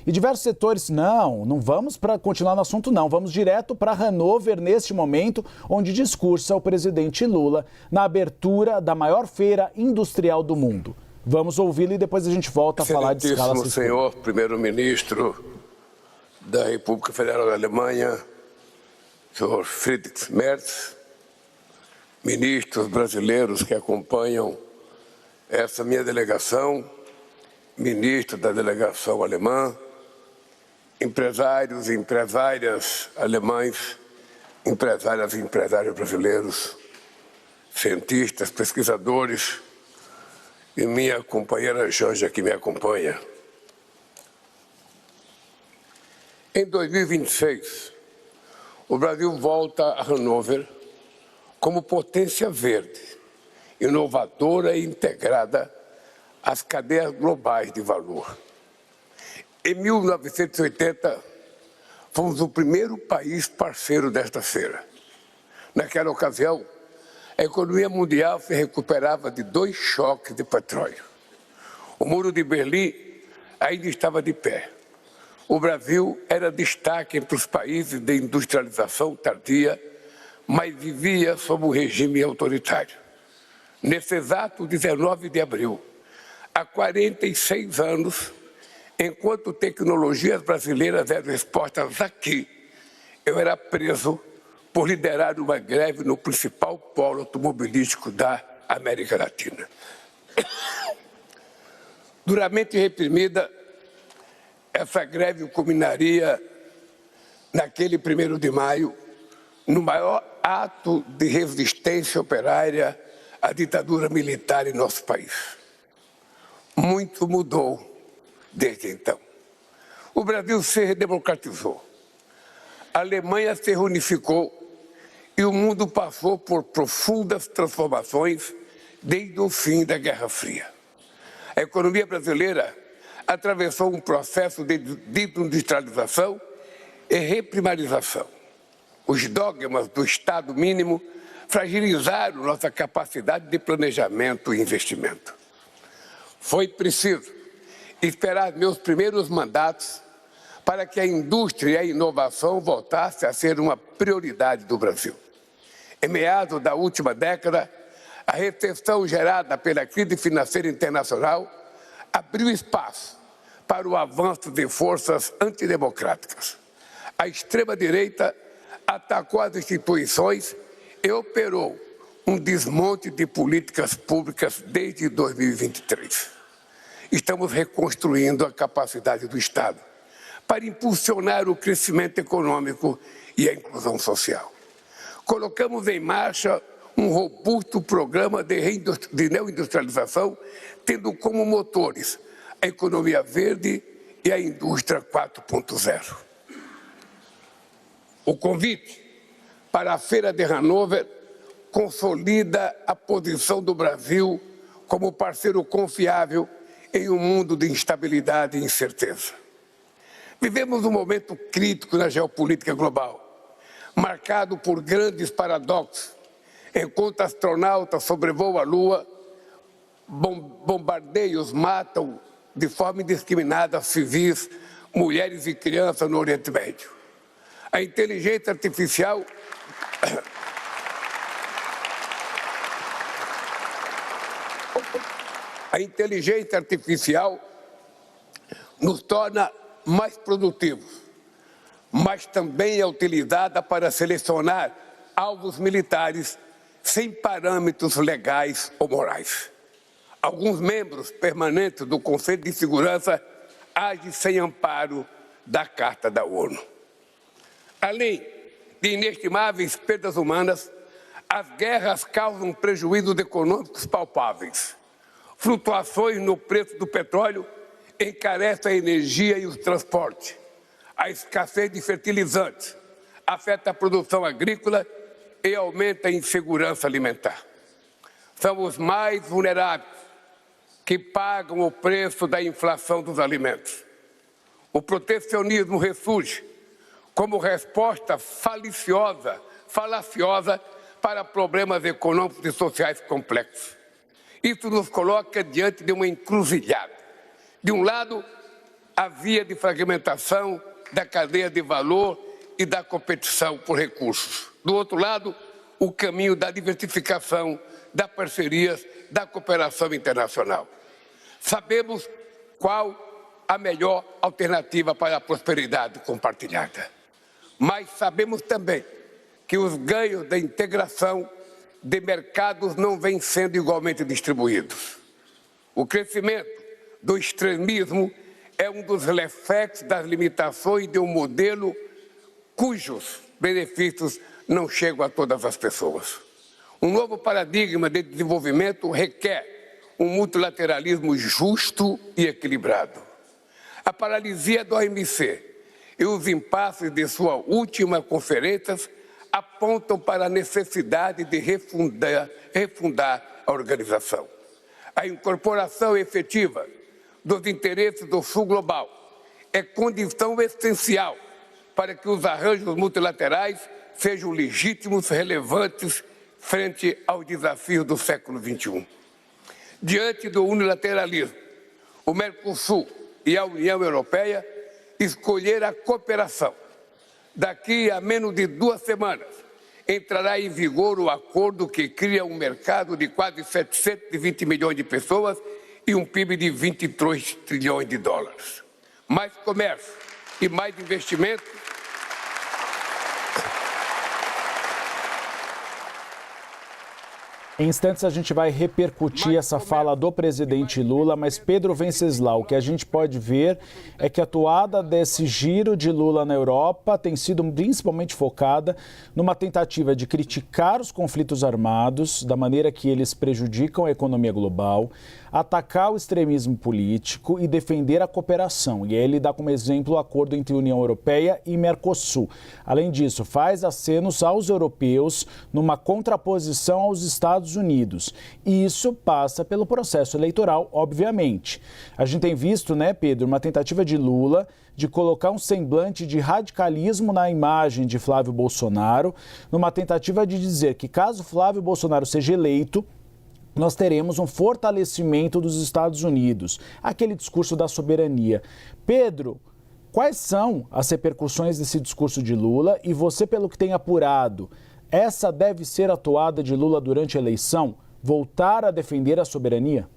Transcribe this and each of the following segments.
E diversos setores, não vamos para continuar no assunto não, vamos direto para Hannover neste momento, onde discursa o presidente Lula na abertura da maior feira industrial do mundo. Vamos ouvi-lo e depois a gente volta a falar de escala sistêmica. Senhor primeiro-ministro da República Federal da Alemanha, senhor Friedrich Merz, ministros brasileiros que acompanham essa minha delegação, ministro da delegação alemã, empresários e empresárias alemães, empresárias e empresários brasileiros, cientistas, pesquisadores e minha companheira Janja que me acompanha. Em 2026, o Brasil volta a Hannover como potência verde, inovadora e integrada às cadeias globais de valor. Em 1980, fomos o primeiro país parceiro desta feira. Naquela ocasião, a economia mundial se recuperava de 2 choques de petróleo. O Muro de Berlim ainda estava de pé. O Brasil era destaque entre os países de industrialização tardia, mas vivia sob um regime autoritário. Nesse exato 19 de abril, há 46 anos, enquanto tecnologias brasileiras eram expostas aqui, eu era preso por liderar uma greve no principal polo automobilístico da América Latina. Duramente reprimida, essa greve culminaria naquele 1º de maio, no maior ato de resistência operária à ditadura militar em nosso país. Muito mudou desde então. O Brasil se redemocratizou, a Alemanha se reunificou e o mundo passou por profundas transformações desde o fim da Guerra Fria. A economia brasileira atravessou um processo de desindustrialização e reprimarização. Os dogmas do Estado mínimo fragilizaram nossa capacidade de planejamento e investimento. Foi preciso esperar meus primeiros mandatos para que a indústria e a inovação voltassem a ser uma prioridade do Brasil. Em meados da última década, a recessão gerada pela crise financeira internacional abriu espaço para o avanço de forças antidemocráticas. A extrema-direita atacou as instituições e operou um desmonte de políticas públicas desde 2023. Estamos reconstruindo a capacidade do Estado para impulsionar o crescimento econômico e a inclusão social. Colocamos em marcha um robusto programa de neoindustrialização, tendo como motores a economia verde e a indústria 4.0. O convite para a Feira de Hannover consolida a posição do Brasil como parceiro confiável em um mundo de instabilidade e incerteza. Vivemos um momento crítico na geopolítica global, marcado por grandes paradoxos. Enquanto astronautas sobrevoam a Lua, bombardeios matam de forma indiscriminada civis, mulheres e crianças no Oriente Médio. A inteligência artificial nos torna mais produtivos, mas também é utilizada para selecionar alvos militares sem parâmetros legais ou morais. Alguns membros permanentes do Conselho de Segurança agem sem amparo da Carta da ONU. Além de inestimáveis perdas humanas, as guerras causam prejuízos econômicos palpáveis. Flutuações no preço do petróleo encarecem a energia e o transporte. A escassez de fertilizantes afeta a produção agrícola e aumenta a insegurança alimentar. São os mais vulneráveis que pagam o preço da inflação dos alimentos. O protecionismo ressurge como resposta falaciosa para problemas econômicos e sociais complexos. Isso nos coloca diante de uma encruzilhada. De um lado, a via de fragmentação da cadeia de valor e da competição por recursos. Do outro lado, o caminho da diversificação, das parcerias, da cooperação internacional. Sabemos qual a melhor alternativa para a prosperidade compartilhada. Mas sabemos também que os ganhos da integração de mercados não vêm sendo igualmente distribuídos. O crescimento do extremismo é um dos reflexos das limitações de um modelo cujos benefícios não chegam a todas as pessoas. Um novo paradigma de desenvolvimento requer um multilateralismo justo e equilibrado. A paralisia do OMC e os impasses de sua última conferência apontam para a necessidade de refundar a organização. A incorporação efetiva dos interesses do Sul global é condição essencial para que os arranjos multilaterais sejam legítimos, relevantes frente aos desafios do século XXI. Diante do unilateralismo, o Mercosul e a União Europeia escolheram a cooperação. Daqui a menos de 2 semanas, entrará em vigor o acordo que cria um mercado de quase 720 milhões de pessoas e um PIB de 23 trilhões de dólares. Mais comércio e mais investimento. Em instantes a gente vai repercutir essa fala do presidente Lula, mas Pedro Venceslau, o que a gente pode ver é que a atuada desse giro de Lula na Europa tem sido principalmente focada numa tentativa de criticar os conflitos armados, da maneira que eles prejudicam a economia global, atacar o extremismo político e defender a cooperação. E aí ele dá como exemplo o acordo entre União Europeia e Mercosul. Além disso, faz acenos aos europeus numa contraposição aos Estados Unidos. E isso passa pelo processo eleitoral, obviamente. A gente tem visto, né, Pedro, uma tentativa de Lula de colocar um semblante de radicalismo na imagem de Flávio Bolsonaro, numa tentativa de dizer que caso Flávio Bolsonaro seja eleito, nós teremos um fortalecimento dos Estados Unidos, aquele discurso da soberania. Pedro, quais são as repercussões desse discurso de Lula? E você, pelo que tem apurado, essa deve ser a toada de Lula durante a eleição? Voltar a defender a soberania?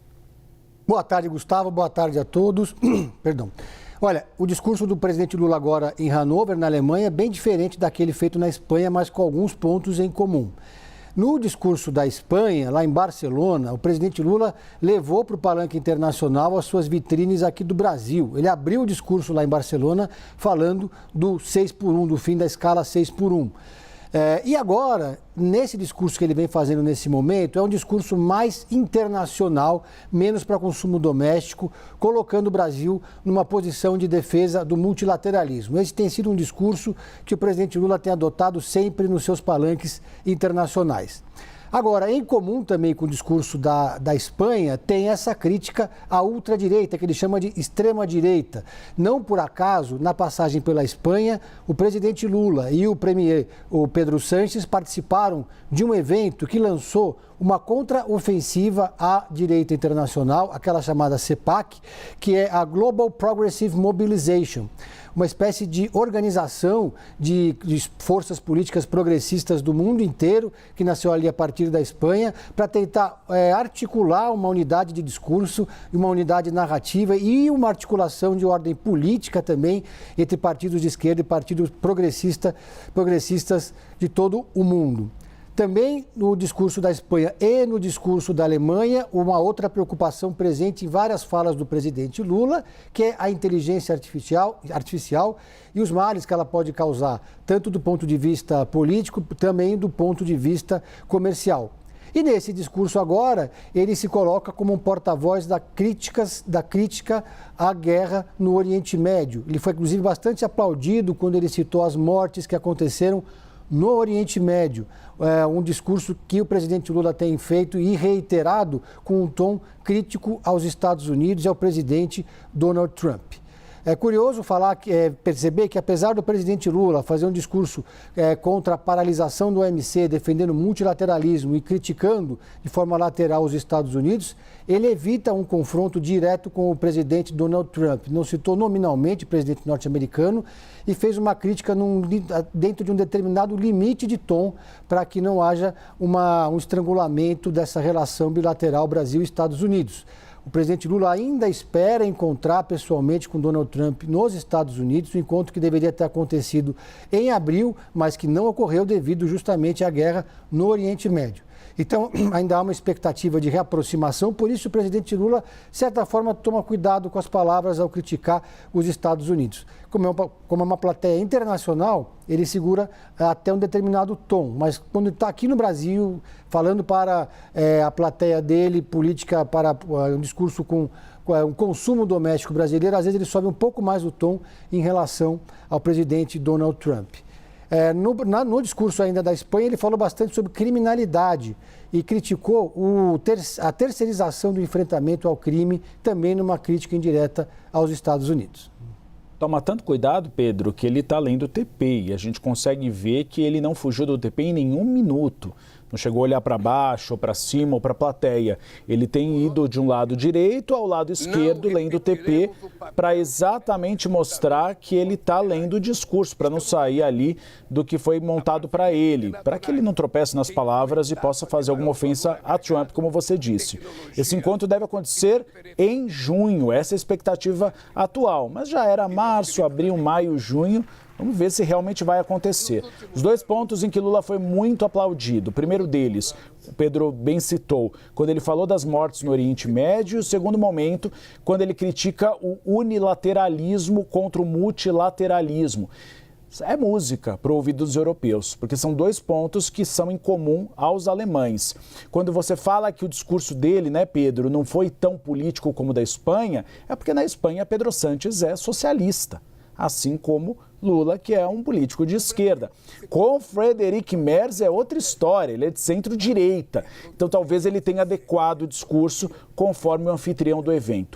Boa tarde, Gustavo. Boa tarde a todos. Perdão. Olha, o discurso do presidente Lula agora em Hannover, na Alemanha, é bem diferente daquele feito na Espanha, mas com alguns pontos em comum. No discurso da Espanha, lá em Barcelona, o presidente Lula levou para o palanque internacional as suas vitrines aqui do Brasil. Ele abriu o discurso lá em Barcelona falando do 6x1, do fim da escala 6x1. E agora, nesse discurso que ele vem fazendo nesse momento, é um discurso mais internacional, menos para consumo doméstico, colocando o Brasil numa posição de defesa do multilateralismo. Esse tem sido um discurso que o presidente Lula tem adotado sempre nos seus palanques internacionais. Agora, em comum também com o discurso da Espanha, tem essa crítica à ultradireita, que ele chama de extrema-direita. Não por acaso, na passagem pela Espanha, o presidente Lula e o premier, o Pedro Sánchez, participaram de um evento que lançou uma contraofensiva à direita internacional, aquela chamada CPAC, que é a Global Progressive Mobilization, uma espécie de organização de forças políticas progressistas do mundo inteiro, que nasceu ali a partir da Espanha, para tentar articular uma unidade de discurso, uma unidade narrativa e uma articulação de ordem política também entre partidos de esquerda e partidos progressistas de todo o mundo. Também no discurso da Espanha e no discurso da Alemanha, uma outra preocupação presente em várias falas do presidente Lula, que é a inteligência artificial e os males que ela pode causar, tanto do ponto de vista político, também do ponto de vista comercial. E nesse discurso agora, ele se coloca como um porta-voz da crítica à guerra no Oriente Médio. Ele foi, inclusive, bastante aplaudido quando ele citou as mortes que aconteceram no Oriente Médio, um discurso que o presidente Lula tem feito e reiterado com um tom crítico aos Estados Unidos e ao presidente Donald Trump. É curioso perceber que, apesar do presidente Lula fazer um discurso contra a paralisação do OMC, defendendo o multilateralismo e criticando de forma lateral os Estados Unidos, ele evita um confronto direto com o presidente Donald Trump. Não citou nominalmente o presidente norte-americano e fez uma crítica dentro de um determinado limite de tom para que não haja um estrangulamento dessa relação bilateral Brasil-Estados Unidos. O presidente Lula ainda espera encontrar pessoalmente com Donald Trump nos Estados Unidos, um encontro que deveria ter acontecido em abril, mas que não ocorreu devido justamente à guerra no Oriente Médio. Então, ainda há uma expectativa de reaproximação, por isso o presidente Lula, de certa forma, toma cuidado com as palavras ao criticar os Estados Unidos. Como é uma plateia internacional, ele segura até um determinado tom, mas quando está aqui no Brasil, falando para a plateia dele, política para um discurso com um consumo doméstico brasileiro, às vezes ele sobe um pouco mais o tom em relação ao presidente Donald Trump. No discurso ainda da Espanha, ele falou bastante sobre criminalidade e criticou a terceirização do enfrentamento ao crime, também numa crítica indireta aos Estados Unidos. Toma tanto cuidado, Pedro, que ele está lendo o TP e a gente consegue ver que ele não fugiu do TP em nenhum minuto. Não chegou a olhar para baixo, ou para cima, ou para a plateia. Ele tem ido de um lado direito ao lado esquerdo, lendo o TP, para exatamente mostrar que ele está lendo o discurso, para não sair ali do que foi montado para ele, para que ele não tropece nas palavras e possa fazer alguma ofensa a Trump, como você disse. Esse encontro deve acontecer em junho, essa é a expectativa atual, mas já era março, abril, maio, junho. Vamos ver se realmente vai acontecer. Os dois pontos em que Lula foi muito aplaudido. O primeiro deles, o Pedro bem citou, quando ele falou das mortes no Oriente Médio. E o segundo momento, quando ele critica o unilateralismo contra o multilateralismo. É música para o ouvido dos europeus, porque são dois pontos que são em comum aos alemães. Quando você fala que o discurso dele, né, Pedro, não foi tão político como o da Espanha, é porque na Espanha Pedro Sánchez é socialista, assim como Lula, que é um político de esquerda. Com Friedrich Merz é outra história, ele é de centro-direita. Então talvez ele tenha adequado o discurso conforme o anfitrião do evento.